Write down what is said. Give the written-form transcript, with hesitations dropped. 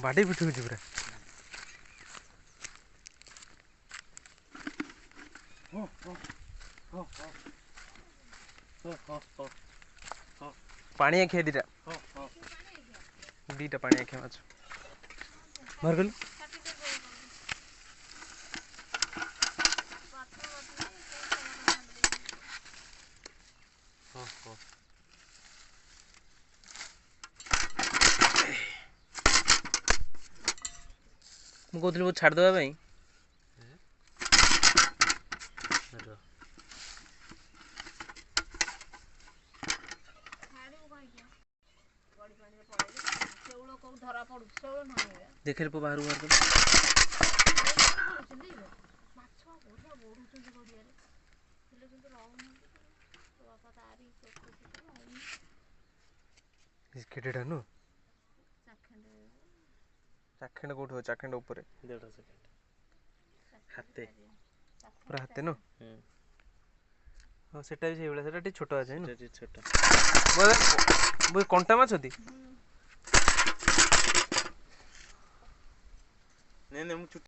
ବାଡି ପିଠୁ ହେଉଛି ପୁରା। ପାଣି ଆଖିଆ ଦିଟା ପାଣି ଆଖିଆ ମାଛ ବାହାର କଲୁ। ମୁଁ କହୁଥିଲି ଛାଡ଼ିଦେବା ପାଇଁ। ଦେଖେ ବାହାରକୁ ବାହାର କର। କେତେଟା ନୁ ଚାଖେଣ୍ଡ କୋଉଠି ଚାଖେଣ୍ଡ ଉପରେ ହାତେ ପୁରା ହାତେ ନୁ। ହଁ ସେଟା ବି ସେଇଭଳିଆ, ସେଟା ଟିକେ ଛୋଟ ଅଛି ଛୋଟ କଣ୍ଟା ମାଛ ତି ନାଇଁ ମୁଁ